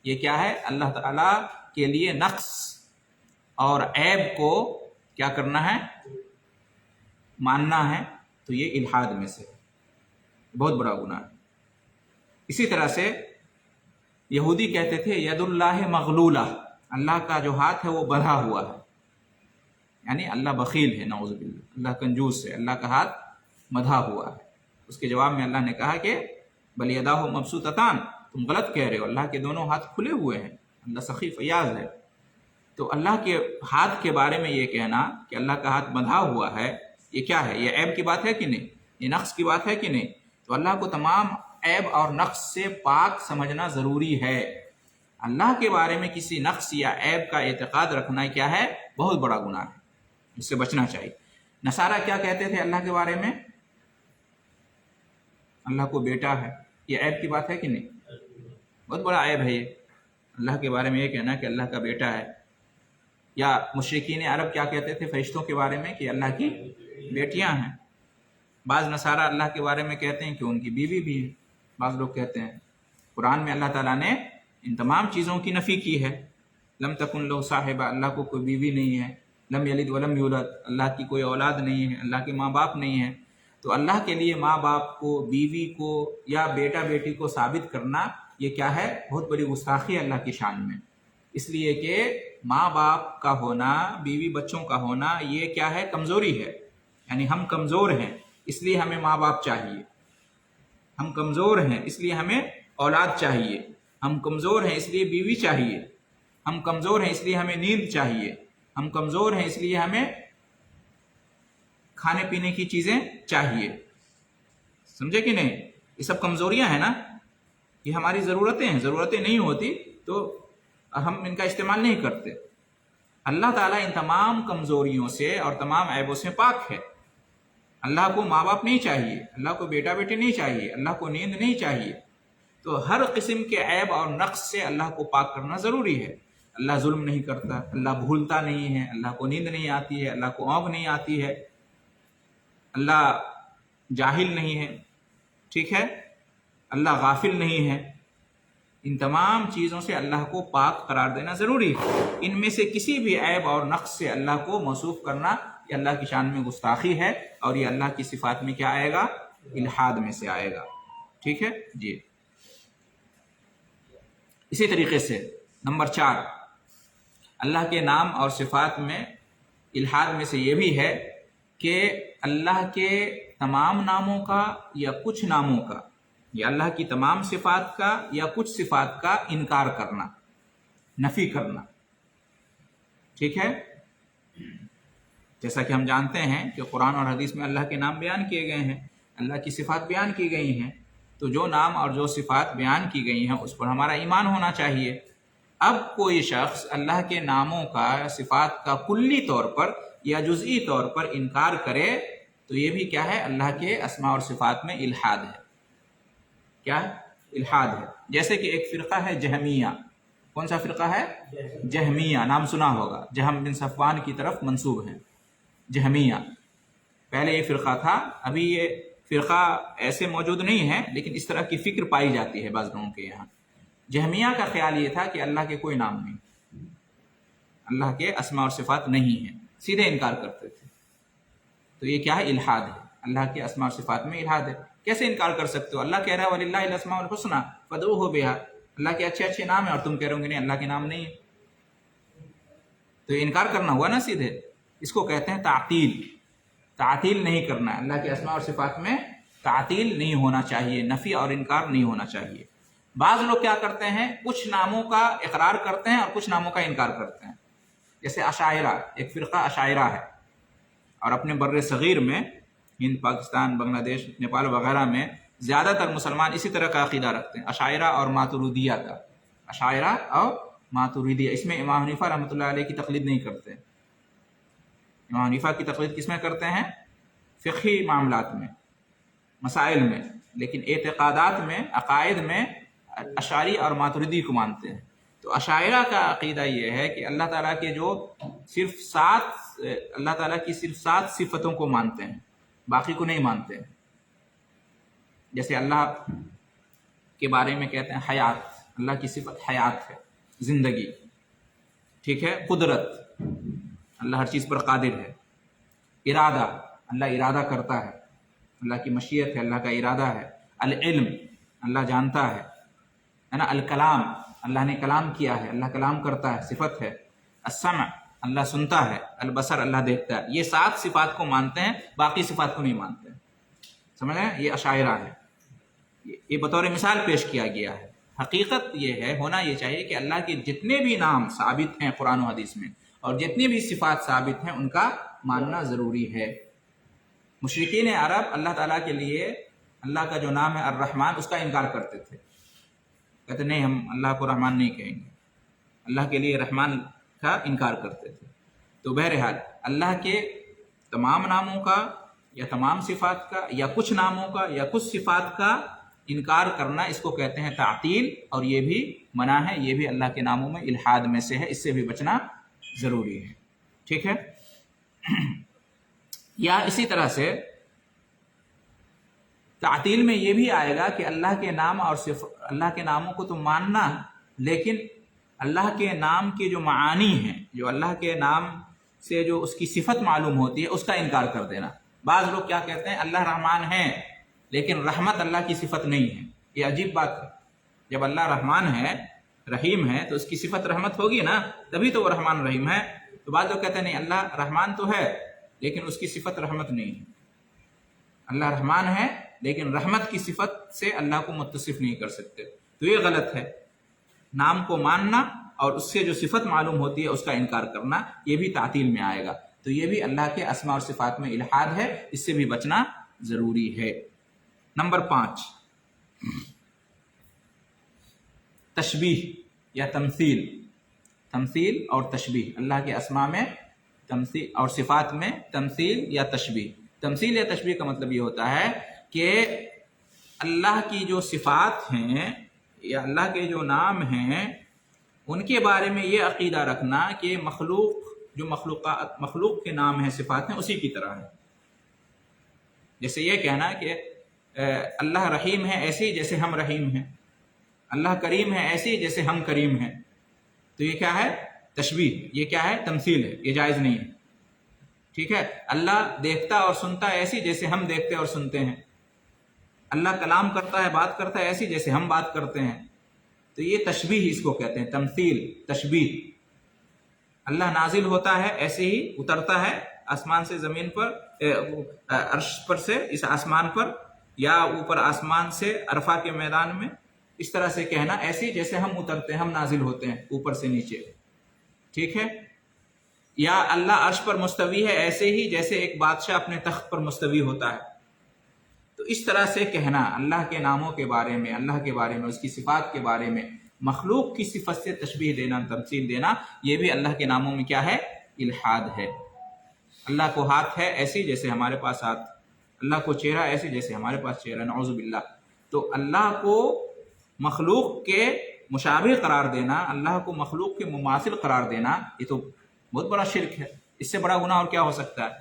[SPEAKER 1] یہ کیا ہے؟ اللہ تعالیٰ کے لیے نقص اور عیب کو کیا کرنا ہے؟ ماننا ہے۔ تو یہ الحاد میں سے بہت بڑا گناہ ہے۔ اسی طرح سے یہودی کہتے تھے ید اللہ مغلولہ، اللہ کا جو ہاتھ ہے وہ بندھا ہوا ہے، یعنی اللہ بخیل ہے، نعوذ باللہ، اللہ کنجوس ہے، اللہ کا ہاتھ بندھا ہوا ہے۔ اس کے جواب میں اللہ نے کہا کہ بل یداہ مبسوطتان، تم غلط کہہ رہے ہو، اللہ کے دونوں ہاتھ کھلے ہوئے ہیں، اللہ سخی فیاض ہے۔ تو اللہ کے ہاتھ کے بارے میں یہ کہنا کہ اللہ کا ہاتھ بندھا ہوا ہے، یہ کیا ہے؟ یہ عیب کی بات ہے کہ نہیں؟ یہ نقص کی بات ہے کہ نہیں؟ تو اللہ کو تمام عیب اور نقص سے پاک سمجھنا ضروری ہے۔ اللہ کے بارے میں کسی نقص یا عیب کا اعتقاد رکھنا کیا ہے؟ بہت بڑا گناہ ہے، اس سے بچنا چاہیے۔ نصارہ کیا کہتے تھے اللہ کے بارے میں؟ اللہ کو بیٹا ہے، یہ عیب کی بات ہے کہ نہیں؟ بہت بڑا عیب ہے یہ، اللہ کے بارے میں یہ کہنا کہ اللہ کا بیٹا ہے۔ یا مشرکین عرب کیا کہتے تھے فرشتوں کے بارے میں؟ کہ اللہ کی بیٹیاں ہیں۔ بعض نصارہ اللہ کے بارے میں کہتے ہیں کہ ان کی بیوی بھی ہے، بعض لوگ کہتے ہیں۔ قرآن میں اللہ تعالیٰ نے ان تمام چیزوں کی نفی کی ہے۔ لم تکن لہ صاحبہ، اللہ کو کوئی بیوی نہیں ہے۔ لم یلد ولم یولد، اللہ کی کوئی اولاد نہیں ہے، اللہ کے ماں باپ نہیں ہیں۔ تو اللہ کے لیے ماں باپ کو، بیوی کو یا بیٹا بیٹی کو ثابت کرنا یہ کیا ہے؟ بہت بڑی گستاخی ہے اللہ کی شان میں۔ اس لیے کہ ماں باپ کا ہونا، بیوی بچوں کا ہونا یہ کیا ہے؟ کمزوری ہے، یعنی ہم کمزور ہیں اس لیے ہمیں ماں باپ چاہیے، ہم کمزور ہیں اس لیے ہمیں اولاد چاہیے، ہم کمزور ہیں اس لیے بیوی چاہیے، ہم کمزور ہیں اس لیے ہمیں نیند چاہیے، ہم کمزور ہیں، اس لیے ہمیں کھانے پینے کی چیزیں چاہیے، سمجھے کہ نہیں؟ یہ سب کمزوریاں ہیں نا، یہ ہماری ضرورتیں ہیں، ضرورتیں نہیں ہوتی تو ہم ان کا استعمال نہیں کرتے۔ اللہ تعالیٰ ان تمام کمزوریوں سے اور تمام عیبوں سے پاک ہے۔ اللہ کو ماں باپ نہیں چاہیے، اللہ کو بیٹا بیٹی نہیں چاہیے، اللہ کو نیند نہیں چاہیے، تو ہر قسم کے عیب اور نقص سے اللہ کو پاک کرنا ضروری ہے۔ اللہ ظلم نہیں کرتا، اللہ بھولتا نہیں ہے، اللہ کو نیند نہیں آتی ہے، اللہ کو اونگ نہیں آتی ہے، اللہ جاہل نہیں ہے، ٹھیک ہے، اللہ غافل نہیں ہے۔ ان تمام چیزوں سے اللہ کو پاک قرار دینا ضروری ہے۔ ان میں سے کسی بھی عیب اور نقص سے اللہ کو موصوف کرنا یہ اللہ کی شان میں گستاخی ہے، اور یہ اللہ کی صفات میں کیا آئے گا؟ الحاد میں سے آئے گا، ٹھیک ہے جی۔ اسی طریقے سے نمبر 4، اللہ کے نام اور صفات میں الحاد میں سے یہ بھی ہے کہ اللہ کے تمام ناموں کا یا کچھ ناموں کا، یا اللہ کی تمام صفات کا یا کچھ صفات کا انکار کرنا، نفی کرنا، ٹھیک ہے۔ جیسا کہ ہم جانتے ہیں کہ قرآن اور حدیث میں اللہ کے نام بیان کیے گئے ہیں، اللہ کی صفات بیان کی گئی ہیں، تو جو نام اور جو صفات بیان کی گئی ہیں اس پر ہمارا ایمان ہونا چاہیے۔ اب کوئی شخص اللہ کے ناموں کا، صفات کا کلی طور پر یا جزئی طور پر انکار کرے تو یہ بھی کیا ہے؟ اللہ کے اسماء اور صفات میں الحاد ہے۔ کیا ہے؟ الحاد ہے۔ جیسے کہ ایک فرقہ ہے جہمیہ۔ کون سا فرقہ ہے؟ جہمیہ، نام سنا ہوگا، جہم بن صفوان کی طرف منسوب ہے جہمیہ۔ پہلے یہ فرقہ تھا، ابھی یہ فرقہ ایسے موجود نہیں ہے، لیکن اس طرح کی فکر پائی جاتی ہے بعض لوگوں کے یہاں۔ جہمیہ کا خیال یہ تھا کہ اللہ کے کوئی نام نہیں، اللہ کے اسماء اور صفات نہیں ہیں، سیدھے انکار کرتے تھے۔ تو یہ کیا ہے؟ الحاد ہے، اللہ کے اسماء اور صفات میں الحاد ہے۔ کیسے انکار کر سکتے ہو؟ اللہ کہہ رہا ہے وَلِلَّهِ الْأَسْمَاءُ الْحُسْنَىٰ فَادْعُوهُ بِهَا، اللہ کے اچھے اچھے نام ہیں اور تم کہہ رہے ہو کہ نہیں اللہ کے نام نہیں ہے، تو یہ انکار کرنا ہوا نا سیدھے۔ اس کو کہتے ہیں تعطیل۔ تعطیل نہیں کرنا ہے، اللہ کے اسماء اور صفات میں تعطیل نہیں ہونا چاہیے، نفی اور انکار نہیں ہونا چاہیے۔ بعض لوگ کیا کرتے ہیں؟ کچھ ناموں کا اقرار کرتے ہیں اور کچھ ناموں کا انکار کرتے ہیں، جیسے اشاعرہ، ایک فرقہ اشاعرہ ہے، اور اپنے بر صغیر میں ہند، پاکستان، بنگلہ دیش، نیپال وغیرہ میں زیادہ تر مسلمان اسی طرح کا عقیدہ رکھتے ہیں، اشاعرہ اور ماتریدیہ کا۔ اشاعرہ اور ماتریدیہ، اس میں امام حنیفہ رحمۃ اللہ علیہ کی تقلید نہیں کرتے۔ امام حنیفہ کی تقلید کس میں کرتے ہیں؟ فقہی معاملات میں، مسائل میں، لیکن اعتقادات میں، عقائد میں اشعری اور ماتریدی کو مانتے ہیں۔ تو اشاعرہ کا عقیدہ یہ ہے کہ اللہ تعالیٰ کے جو اللہ تعالیٰ کی صرف 7 صفتوں کو مانتے ہیں، باقی کو نہیں مانتے ہیں۔ جیسے اللہ کے بارے میں کہتے ہیں حیات، اللہ کی صفت حیات ہے، زندگی، ٹھیک ہے، قدرت، اللہ ہر چیز پر قادر ہے، ارادہ، اللہ ارادہ کرتا ہے، اللہ کی مشیت ہے، اللہ کا ارادہ ہے، العلم، اللہ جانتا ہے نا، الکلام، اللہ نے کلام کیا ہے، اللہ کلام کرتا ہے، صفت ہے، السمع، اللہ سنتا ہے، البصر، اللہ دیکھتا ہے۔ یہ 7 صفات کو مانتے ہیں، باقی صفات کو نہیں مانتے ہیں، سمجھ رہے ہیں؟ یہ اشاعرہ ہے، یہ بطور مثال پیش کیا گیا ہے۔ حقیقت یہ ہے، ہونا یہ چاہیے کہ اللہ کے جتنے بھی نام ثابت ہیں قرآن و حدیث میں اور جتنی بھی صفات ثابت ہیں ان کا ماننا ضروری ہے۔ مشرکین عرب اللہ تعالیٰ کے لیے اللہ کا جو نام ہے الرحمن، اس کا انکار کرتے تھے، کہتے نہیں ہم اللہ کو رحمان نہیں کہیں گے، اللہ کے لیے رحمان کا انکار کرتے تھے۔ تو بہرحال اللہ کے تمام ناموں کا یا تمام صفات کا یا کچھ ناموں کا یا کچھ صفات کا انکار کرنا، اس کو کہتے ہیں تعطیل، اور یہ بھی منع ہے، یہ بھی اللہ کے ناموں میں الحاد میں سے ہے، اس سے بھی بچنا ضروری ہے، ٹھیک ہے۔ یا اسی طرح سے تعطیل میں یہ بھی آئے گا کہ اللہ کے نام اور اللہ کے ناموں کو تو ماننا، لیکن اللہ کے نام کے جو معانی ہیں، جو اللہ کے نام سے جو اس کی صفت معلوم ہوتی ہے، اس کا انکار کر دینا۔ بعض لوگ کیا کہتے ہیں؟ اللہ رحمان ہے لیکن رحمت اللہ کی صفت نہیں ہے۔ یہ عجیب بات ہے، جب اللہ رحمان ہے، رحیم ہے، تو اس کی صفت رحمت ہوگی نا، تبھی تو وہ رحمان رحیم ہے۔ تو بعض لوگ کہتے ہیں نہیں، اللہ رحمان تو ہے لیکن اس کی صفت رحمت نہیں ہے، اللہ رحمان ہے لیکن رحمت کی صفت سے اللہ کو متصف نہیں کر سکتے، تو یہ غلط ہے۔ نام کو ماننا اور اس سے جو صفت معلوم ہوتی ہے اس کا انکار کرنا، یہ بھی تعطیل میں آئے گا۔ تو یہ بھی اللہ کے اسماء اور صفات میں الحاد ہے، اس سے بھی بچنا ضروری ہے۔ نمبر 5، تشبیہ یا تمثیل۔ تمثیل اور تشبیہ، اللہ کے اسماء میں تمثیل اور صفات میں تمثیل یا تشبیہ۔ تمثیل یا تشبیہ کا مطلب یہ ہوتا ہے کہ اللہ کی جو صفات ہیں یا اللہ کے جو نام ہیں ان کے بارے میں یہ عقیدہ رکھنا کہ جو مخلوق کے نام ہیں، صفات ہیں، اسی کی طرح ہے۔ جیسے یہ کہنا کہ اللہ رحیم ہے ایسے جیسے ہم رحیم ہیں، اللہ کریم ہے ایسے جیسے ہم کریم ہیں، تو یہ کیا ہے؟ تشبیہ، یہ کیا ہے؟ تمثیل ہے، یہ جائز نہیں ہے۔ ٹھیک ہے، اللہ دیکھتا اور سنتا ہے ایسی جیسے ہم دیکھتے اور سنتے ہیں، اللہ کلام کرتا ہے، بات کرتا ہے ایسی جیسے ہم بات کرتے ہیں، تو یہ تشبیہ اس کو کہتے ہیں، تمثیل، تشبیہ۔ اللہ نازل ہوتا ہے ایسے ہی اترتا ہے آسمان سے زمین پر، عرش پر سے اس آسمان پر، یا اوپر آسمان سے عرفہ کے میدان میں، اس طرح سے کہنا ایسے جیسے ہم اترتے ہیں، ہم نازل ہوتے ہیں اوپر سے نیچے۔ ٹھیک ہے، یا اللہ عرش پر مستوی ہے ایسے ہی جیسے ایک بادشاہ اپنے تخت پر مستوی ہوتا ہے۔ تو اس طرح سے کہنا اللہ کے ناموں کے بارے میں، اللہ کے بارے میں، اس کی صفات کے بارے میں، مخلوق کی صفت سے تشبیہ دینا، تمثیل دینا، یہ بھی اللہ کے ناموں میں کیا ہے؟ الحاد ہے۔ اللہ کو ہاتھ ہے ایسی جیسے ہمارے پاس ہاتھ، اللہ کو چہرہ ایسے جیسے ہمارے پاس چہرہ، نعوذ باللہ۔ تو اللہ کو مخلوق کے مشابہ قرار دینا، اللہ کو مخلوق کے مماثل قرار دینا، یہ تو بہت بڑا شرک ہے۔ اس سے بڑا گناہ اور کیا ہو سکتا ہے؟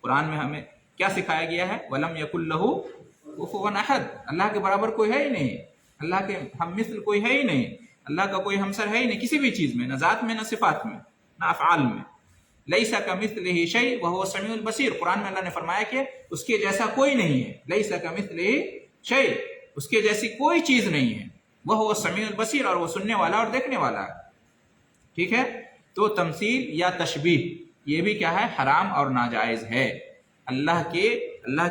[SPEAKER 1] قرآن میں ہمیں کیا سکھایا گیا ہے؟ وَلَمْ يَكُنْ لَهُ كُفُوًا أَحَدٌ، اللہ کے برابر کوئی ہے ہی نہیں، اللہ کے ہم مثل کوئی ہے ہی نہیں، اللہ کا کوئی ہمسر ہے ہی نہیں کسی بھی چیز میں، نہ ذات میں، نہ صفات میں، نہ افعال میں۔ لَيْسَ كَمِثْلِهِ شَيْءٌ وَهُوَ السَّمِيعُ الْبَصِيرُ، قرآن میں اللہ نے فرمایا کہ اس کے جیسا کوئی نہیں ہے، لَيْسَ كَمِثْلِهِ شَيْءٌ، اس کے جیسی کوئی چیز نہیں ہے، وَهُوَ السَّمِيعُ الْبَصِيرُ، اور وہ سننے والا اور دیکھنے والا ہے۔ ٹھیک ہے، تو تمثیل یا تشبیہ یہ بھی کیا ہے؟ حرام اور ناجائز ہے۔ اللہ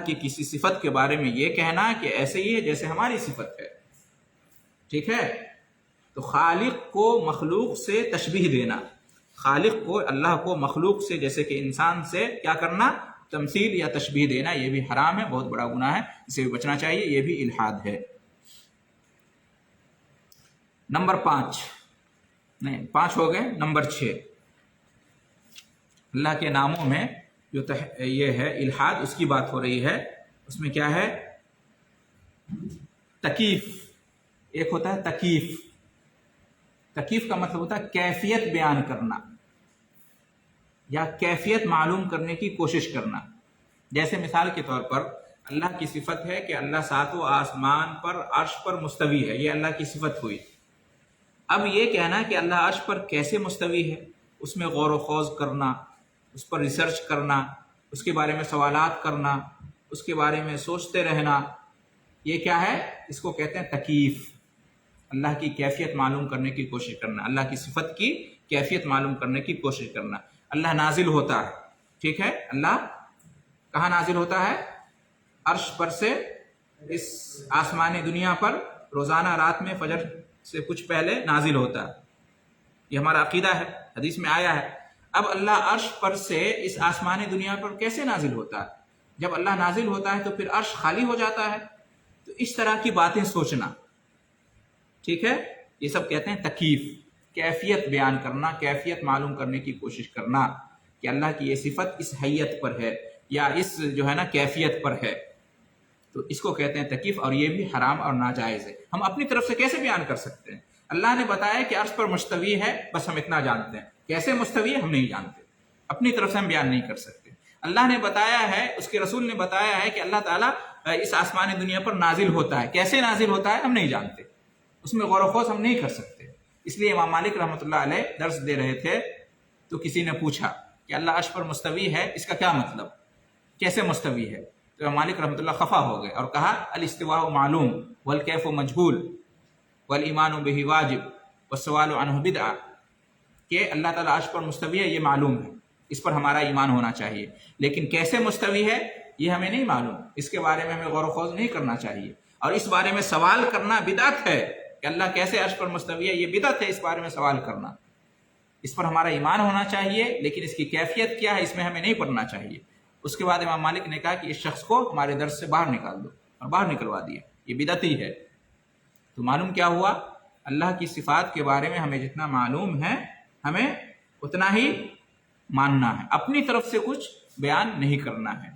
[SPEAKER 1] کی کسی صفت کے بارے میں یہ کہنا کہ ایسے ہی ہے جیسے ہماری صفت ہے۔ ٹھیک ہے، تو خالق کو مخلوق سے تشبیہ دینا، خالق کو، اللہ کو مخلوق سے، جیسے کہ انسان سے کیا کرنا؟ تمثیل یا تشبیہ دینا، یہ بھی حرام ہے، بہت بڑا گناہ ہے، اسے بھی بچنا چاہیے، یہ بھی الحاد ہے۔ نمبر 5 نہیں 5 ہو گئے، نمبر 6، اللہ کے ناموں میں جو یہ ہے الحاد، اس کی بات ہو رہی ہے، اس میں کیا ہے؟ تکیف۔ ایک ہوتا ہے تکیف، تکیف کا مطلب ہوتا ہے کیفیت بیان کرنا یا کیفیت معلوم کرنے کی کوشش کرنا۔ جیسے مثال کے طور پر اللہ کی صفت ہے کہ اللہ ساتوں آسمان پر عرش پر مستوی ہے، یہ اللہ کی صفت ہوئی۔ اب یہ کہنا کہ اللہ عرش پر کیسے مستوی ہے، اس میں غور و خوض کرنا، اس پر ریسرچ کرنا، اس کے بارے میں سوالات کرنا، اس کے بارے میں سوچتے رہنا، یہ کیا ہے؟ اس کو کہتے ہیں تکیف، اللہ کی کیفیت معلوم کرنے کی کوشش کرنا، اللہ کی صفت کی کیفیت معلوم کرنے کی کوشش کرنا۔ اللہ نازل ہوتا ہے، ٹھیک ہے، اللہ کہاں نازل ہوتا ہے؟ عرش پر سے اس آسمان دنیا پر روزانہ رات میں فجر سے کچھ پہلے نازل ہوتا ہے، یہ ہمارا عقیدہ ہے، حدیث میں آیا ہے۔ اب اللہ عرش پر سے اس آسمان دنیا پر کیسے نازل ہوتا ہے؟ جب اللہ نازل ہوتا ہے تو پھر عرش خالی ہو جاتا ہے، تو اس طرح کی باتیں سوچنا، ٹھیک ہے، یہ سب کہتے ہیں تکیف، کیفیت بیان کرنا، کیفیت معلوم کرنے کی کوشش کرنا کہ اللہ کی یہ صفت اس حیت پر ہے یا اس جو ہے نا کیفیت پر ہے، تو اس کو کہتے ہیں تکیف، اور یہ بھی حرام اور ناجائز ہے۔ ہم اپنی طرف سے کیسے بیان کر سکتے ہیں؟ اللہ نے بتایا کہ عرش پر مستوی ہے، بس ہم اتنا جانتے ہیں، کیسے مستوی ہے ہم نہیں جانتے، اپنی طرف سے ہم بیان نہیں کر سکتے۔ اللہ نے بتایا ہے، اس کے رسول نے بتایا ہے کہ اللہ تعالیٰ اس آسمان دنیا پر نازل ہوتا ہے، کیسے نازل ہوتا ہے ہم نہیں جانتے، اس میں غور و خوض ہم نہیں کر سکتے۔ اس لیے امام مالک رحمۃ اللہ علیہ درس دے رہے تھے تو کسی نے پوچھا کہ اللہ عرش پر مستوی ہے، اس کا کیا مطلب، کیسے مستوی ہے؟ تو امام مالک رحمۃ اللہ خفا ہو گئے اور کہا الاستواء معلوم والکیف مجہول والایمان بہ واجب والسؤال عنہ بدعہ، کہ اللہ تعالیٰ عرش پر مستوی ہے یہ معلوم ہے، اس پر ہمارا ایمان ہونا چاہیے، لیکن کیسے مستوی ہے یہ ہمیں نہیں معلوم، اس کے بارے میں ہمیں غور و خوض نہیں کرنا چاہیے، اور اس بارے میں سوال کرنا بدعت ہے، کہ اللہ کیسے عرش پر مستوی ہے، یہ بدعت ہے اس بارے میں سوال کرنا۔ اس پر ہمارا ایمان ہونا چاہیے، لیکن اس کی کیفیت کیا ہے اس میں ہمیں نہیں پڑھنا چاہیے۔ اس کے بعد امام مالک نے کہا کہ اس شخص کو ہمارے درس سے باہر نکال دو، اور باہر نکلوا دیا، یہ بدعتی ہے۔ تو معلوم کیا ہوا؟ اللہ کی صفات کے بارے میں ہمیں جتنا معلوم ہے ہمیں اتنا ہی ماننا ہے، اپنی طرف سے کچھ بیان نہیں کرنا ہے،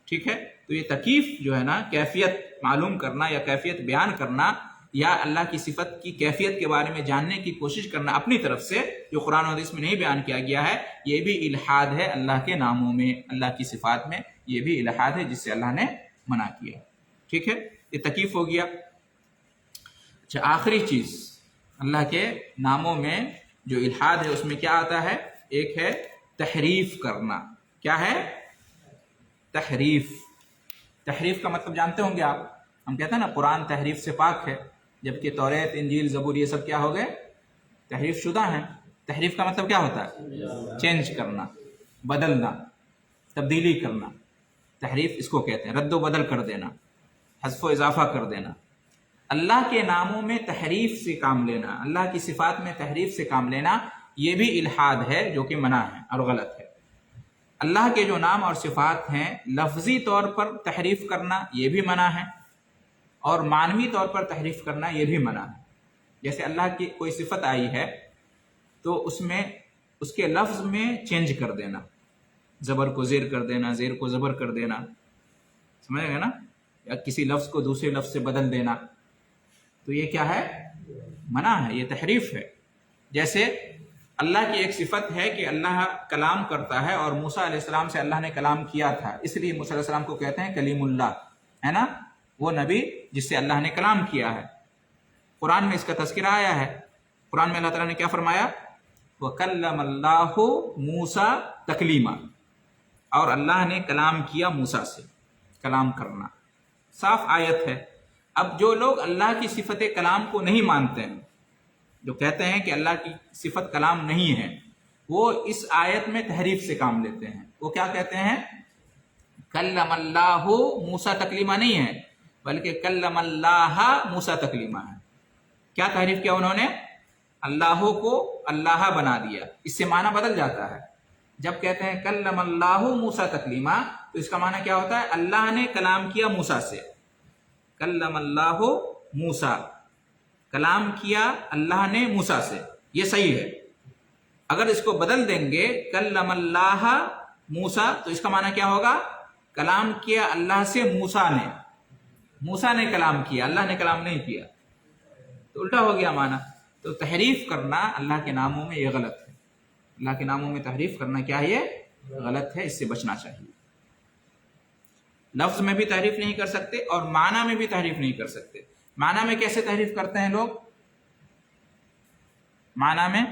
[SPEAKER 1] ٹھیک ہے؟ تو یہ تکیف جو ہے نا، کیفیت معلوم کرنا یا کیفیت بیان کرنا یا اللہ کی صفت کی کیفیت کے بارے میں جاننے کی کوشش کرنا اپنی طرف سے، جو قرآن و حدیث میں نہیں بیان کیا گیا ہے، یہ بھی الحاد ہے اللہ کے ناموں میں، اللہ کی صفات میں، یہ بھی الحاد ہے جس سے اللہ نے منع کیا، ٹھیک ہے؟ یہ تکیف ہو گیا۔ اچھا، آخری چیز اللہ کے ناموں میں جو الحاد ہے اس میں کیا آتا ہے؟ ایک ہے تحریف کرنا۔ کیا ہے؟ تحریف۔ تحریف کا مطلب جانتے ہوں گے آپ؟ ہم کہتے ہیں نا قرآن تحریف سے پاک ہے، جبکہ توریت، انجیل، زبور یہ سب کیا ہو گئے؟ تحریف شدہ ہیں۔ تحریف کا مطلب کیا ہوتا ہے؟ چینج کرنا، بدلنا، تبدیلی کرنا۔ تحریف اس کو کہتے ہیں، رد و بدل کر دینا، حذف و اضافہ کر دینا۔ اللہ کے ناموں میں تحریف سے کام لینا، اللہ کی صفات میں تحریف سے کام لینا، یہ بھی الحاد ہے جو کہ منع ہے اور غلط ہے۔ اللہ کے جو نام اور صفات ہیں لفظی طور پر تحریف کرنا یہ بھی منع ہے، اور معنوی طور پر تحریف کرنا یہ بھی منع ہے۔ جیسے اللہ کی کوئی صفت آئی ہے تو اس میں اس کے لفظ میں چینج کر دینا، زبر کو زیر کر دینا، زیر کو زبر کر دینا، سمجھ گئے نا؟ یا کسی لفظ کو دوسرے لفظ سے بدل دینا، تو یہ کیا ہے؟ منع ہے، یہ تحریف ہے۔ جیسے اللہ کی ایک صفت ہے کہ اللہ کلام کرتا ہے، اور موسیٰ علیہ السلام سے اللہ نے کلام کیا تھا، اس لیے موسیٰ علیہ السلام کو کہتے ہیں کلیم اللہ، ہے نا؟ وہ نبی جس سے اللہ نے کلام کیا ہے۔ قرآن میں اس کا تذکرہ آیا ہے۔ قرآن میں اللہ تعالیٰ نے کیا فرمایا؟ وَكَلَّمَ اللَّهُ مُوسَىٰ تَكْلِيمًا، اور اللہ نے کلام کیا موسیٰ سے، کلام کرنا، صاف آیت ہے۔ اب جو لوگ اللہ کی صفت کلام کو نہیں مانتے ہیں، جو کہتے ہیں کہ اللہ کی صفت کلام نہیں ہے، وہ اس آیت میں تحریف سے کام لیتے ہیں۔ وہ کیا کہتے ہیں؟ کلم اللہ موسیٰ تکلیمہ نہیں ہے، بلکہ کلم اللہ موسیٰ تکلیمہ ہے۔ کیا تحریف کیا انہوں نے؟ اللہ کو اللہ بنا دیا، اس سے معنی بدل جاتا ہے۔ جب کہتے ہیں کلم اللہ موسیٰ تکلیمہ تو اس کا معنی کیا ہوتا ہے؟ اللہ نے کلام کیا موسیٰ سے۔ کلم اللہ موسیٰ، کلام کیا اللہ نے موسیٰ سے، یہ صحیح ہے۔ اگر اس کو بدل دیں گے کلم اللہ موسیٰ تو اس کا معنی کیا ہوگا؟ کلام کیا اللہ سے موسیٰ نے، موسیٰ نے کلام کیا، اللہ نے کلام نہیں کیا، تو الٹا ہو گیا معنی۔ تو تحریف کرنا اللہ کے ناموں میں یہ غلط ہے۔ اللہ کے ناموں میں تحریف کرنا کیا ہے؟ یہ غلط ہے، اس سے بچنا چاہیے۔ لفظ میں بھی تحریف نہیں کر سکتے اور معنی میں بھی تحریف نہیں کر سکتے۔ معنی میں کیسے تحریف کرتے ہیں لوگ؟ معنی میں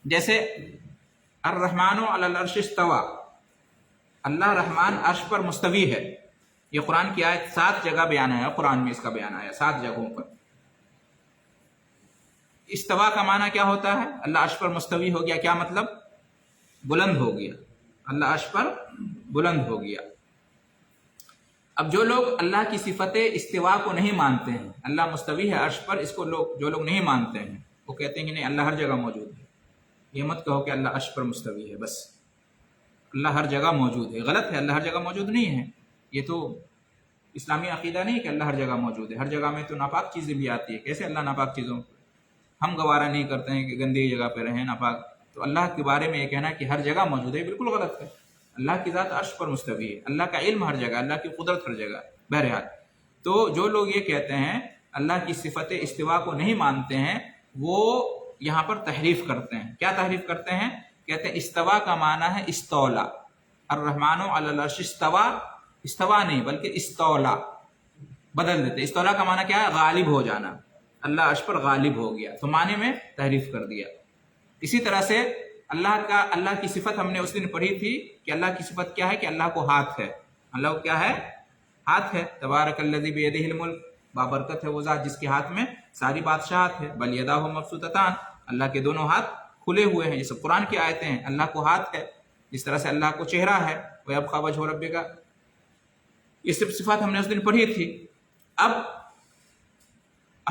[SPEAKER 1] جیسے الرحمن علی العرش استوى، اللہ رحمان عرش پر مستوی ہے، یہ قرآن کی آیت 7 جگہ بیان ہے، قرآن میں اس کا بیان آیا 7 جگہوں پر۔ استوا کا معنی کیا ہوتا ہے؟ اللہ عرش پر مستوی ہو گیا، کیا مطلب؟ بلند ہو گیا، اللہ عرش پر بلند ہو گیا۔ اب جو لوگ اللہ کی صفت استوا کو نہیں مانتے ہیں، اللہ مستوی ہے عرش پر، اس کو جو لوگ نہیں مانتے ہیں، وہ کہتے ہیں کہ نہیں، اللہ ہر جگہ موجود ہے۔ یہ مت کہو کہ اللہ عرش پر مستوی ہے، بس اللہ ہر جگہ موجود ہے، غلط ہے، اللہ ہر جگہ موجود نہیں ہے۔ یہ تو اسلامی عقیدہ نہیں کہ اللہ ہر جگہ موجود ہے، ہر جگہ میں تو ناپاک چیزیں بھی آتی ہے، کیسے اللہ ناپاک چیزوں ہم گوارہ نہیں کرتے ہیں کہ گندی جگہ پہ رہیں، ناپاک؟ تو اللہ کے بارے میں یہ کہنا کہ ہر جگہ موجود ہے بالکل غلط ہے۔ اللہ کی ذات عرش پر مستوی ہے، اللہ کا علم ہر جگہ، اللہ کی قدرت ہر جگہ۔ بہرحال تو جو لوگ یہ کہتے ہیں اللہ کی صفت استوا کو نہیں مانتے ہیں، وہ یہاں پر تحریف کرتے ہیں۔ کیا تحریف کرتے ہیں؟ کہتے ہیں استوا کا معنی ہے استولا، الرحمن علی العرش استوا، استوا نہیں بلکہ استولا، بدل دیتے۔ استولا کا معنی کیا ہے؟ غالب ہو جانا، اللہ عرش پر غالب ہو گیا، تو معنی میں تحریف کر دیا۔ اسی طرح سے اللہ کی صفت ہم نے اس دن پڑھی تھی کہ اللہ کی صفت کیا ہے؟ کہ اللہ کو ہاتھ ہے۔ اللہ کو کیا ہے؟ ہاتھ ہے۔ تبارک الذی بیدہ الملک، بابرکت ہے وہ ذات جس کے ہاتھ میں ساری بادشاہت ہے۔ بل یداہ مبسوطتان، اللہ کے دونوں ہاتھ کھلے ہوئے ہیں۔ یہ سب قرآن کی آیتیں ہیں۔ اللہ کو ہاتھ ہے، جس طرح سے اللہ کو چہرہ ہے، وَيَبْقَى وَجْهُ رَبِّكَ، یہ سب صفات ہم نے اس دن پڑھی تھی۔ اب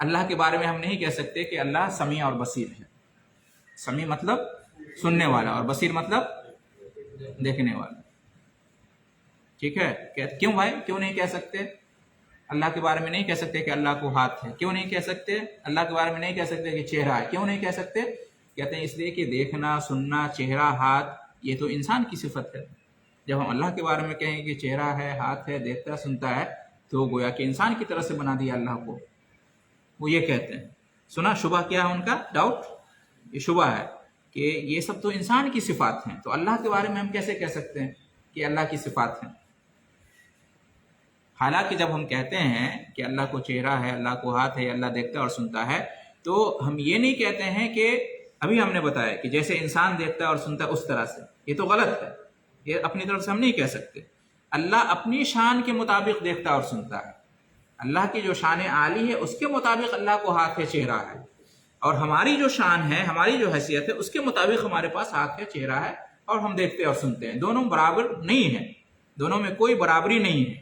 [SPEAKER 1] اللہ کے بارے میں ہم نہیں کہہ سکتے کہ اللہ سمیع اور بصیر ہے. سمیع مطلب سننے والا اور بصیر مطلب دیکھنے والا. ٹھیک ہے؟ کیوں بھائی کیوں نہیں کہہ سکتے؟ اللہ کے بارے میں نہیں کہہ سکتے کہ اللہ کو ہاتھ ہے. کیوں نہیں کہہ سکتے؟ اللہ کے بارے میں نہیں کہہ سکتے کہ چہرہ ہے. کیوں نہیں کہہ سکتے؟ کہتے ہیں اس لیے کہ دیکھنا، سننا، چہرہ، ہاتھ یہ تو انسان کی صفت ہے. جب ہم اللہ کے بارے میں کہیں کہ چہرہ ہے، ہاتھ ہے، دیکھتا سنتا ہے، تو گویا کہ انسان کی طرح سے بنا دیا اللہ کو. وہ یہ کہتے ہیں. سنا شبہ کیا ہے ان کا؟ ڈاؤٹ یہ شبہ ہے کہ یہ سب تو انسان کی صفات ہیں، تو اللہ کے بارے میں ہم کیسے کہہ سکتے ہیں کہ اللہ کی صفات ہیں؟ حالانکہ جب ہم کہتے ہیں کہ اللہ کو چہرہ ہے، اللہ کو ہاتھ ہے، اللہ دیکھتا اور سنتا ہے، تو ہم یہ نہیں کہتے ہیں کہ ابھی ہم نے بتایا کہ جیسے انسان دیکھتا ہے اور سنتا ہے اس طرح سے. یہ تو غلط ہے. یہ اپنی طرف سے ہم نہیں کہہ سکتے. اللہ اپنی شان کے مطابق دیکھتا اور سنتا ہے. اللہ کی جو شان عالی ہے اس کے مطابق اللہ کو ہاتھ ہے، چہرہ ہے. اور ہماری جو شان ہے، ہماری جو حیثیت ہے، اس کے مطابق ہمارے پاس ہاتھ ہے، چہرہ ہے، اور ہم دیکھتے اور سنتے ہیں. دونوں برابر نہیں ہیں، دونوں میں کوئی برابری نہیں ہے.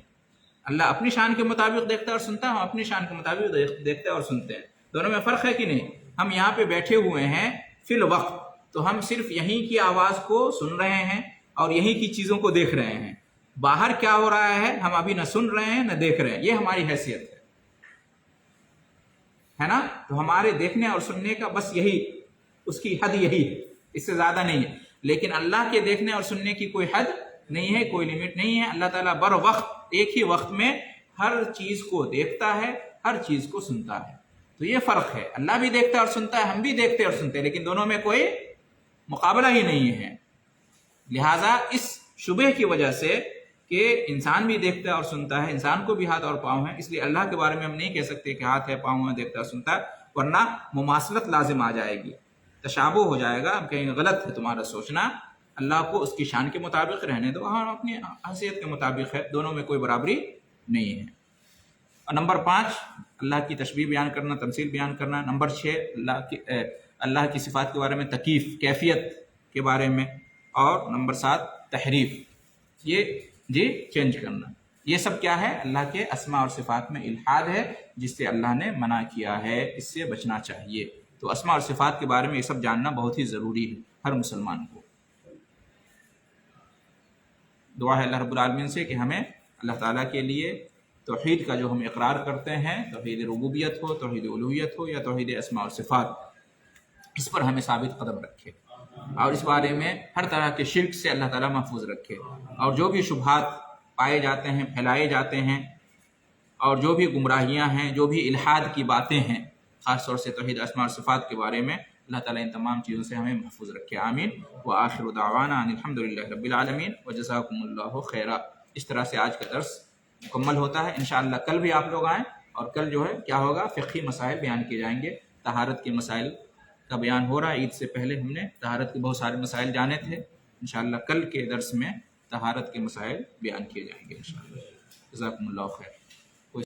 [SPEAKER 1] اللہ اپنی شان کے مطابق دیکھتا اور سنتا ہے، ہم اپنی شان کے مطابق دیکھتے اور سنتے ہیں. دونوں میں فرق ہے کہ نہیں؟ ہم یہاں پہ بیٹھے ہوئے ہیں فی الوقت، تو ہم صرف یہیں کی آواز کو سن رہے ہیں اور یہیں کی چیزوں کو دیکھ رہے ہیں. باہر کیا ہو رہا ہے ہم ابھی نہ سن رہے ہیں نہ دیکھ رہے ہیں. یہ ہماری حیثیت ہے نا؟ تو ہمارے دیکھنے اور سننے کا بس یہی، اس کی حد یہی ہے، اس سے زیادہ نہیں ہے. لیکن اللہ کے دیکھنے اور سننے کی کوئی حد نہیں ہے، کوئی لمٹ نہیں ہے. اللہ تعالیٰ بر وقت ایک ہی وقت میں ہر چیز کو دیکھتا ہے، ہر چیز کو سنتا ہے. تو یہ فرق ہے. اللہ بھی دیکھتا اور سنتا ہے، ہم بھی دیکھتے اور سنتے ہیں، لیکن دونوں میں کوئی مقابلہ ہی نہیں ہے. لہٰذا اس شبہ کی وجہ سے کہ انسان بھی دیکھتا ہے اور سنتا ہے، انسان کو بھی ہاتھ اور پاؤں ہیں، اس لیے اللہ کے بارے میں ہم نہیں کہہ سکتے کہ ہاتھ ہے، پاؤں ہے، دیکھتا ہے سنتا ہے، ورنہ مماثلت لازم آ جائے گی، تشابہ ہو جائے گا. ہم کہیں گے غلط ہے تمہارا سوچنا، اللہ کو اس کی شان کے مطابق رہنے دو، ہاں اپنی حیثیت کے مطابق ہے، دونوں میں کوئی برابری نہیں ہے. اور نمبر 5 اللہ کی تشبیہ بیان کرنا، تمثیل بیان کرنا. نمبر 6 اللہ کی صفات کے بارے میں تکیف، کیفیت کے بارے میں. اور نمبر 7 تحریف، یہ چینج کرنا. یہ سب کیا ہے؟ اللہ کے اسماء اور صفات میں الحاد ہے، جس سے اللہ نے منع کیا ہے، اس سے بچنا چاہیے. تو اسماء اور صفات کے بارے میں یہ سب جاننا بہت ہی ضروری ہے ہر مسلمان کو. دعا ہے اللہ رب العالمین سے کہ ہمیں اللہ تعالیٰ کے لیے توحید کا جو ہم اقرار کرتے ہیں، توحید ربوبیت ہو، توحید الوہیت ہو یا توحید اسماء اور صفات، اس پر ہمیں ثابت قدم رکھے، اور اس بارے میں ہر طرح کے شرک سے اللہ تعالیٰ محفوظ رکھے. اور جو بھی شبہات پائے جاتے ہیں، پھیلائے جاتے ہیں، اور جو بھی گمراہیاں ہیں، جو بھی الحاد کی باتیں ہیں، خاص طور سے توحید اسماء اور صفات کے بارے میں، اللہ تعالیٰ ان تمام چیزوں سے ہمیں محفوظ رکھے. آمین. وآخر دعوانا ان الحمدللہ رب العالمین وجزاکم اللہ خیرا. اس طرح سے آج کا درس مکمل ہوتا ہے. انشاءاللہ کل بھی آپ لوگ آئیں، اور کل جو ہے کیا ہوگا؟ فقہی مسائل بیان کیے جائیں گے. طہارت کے مسائل کا بیان ہو رہا ہے. عید سے پہلے ہم نے طہارت کے بہت سارے مسائل جانے تھے. انشاءاللہ کل کے درس میں طہارت کے مسائل بیان کیے جائیں گے انشاءاللہ. جزاکم اللہ خیر.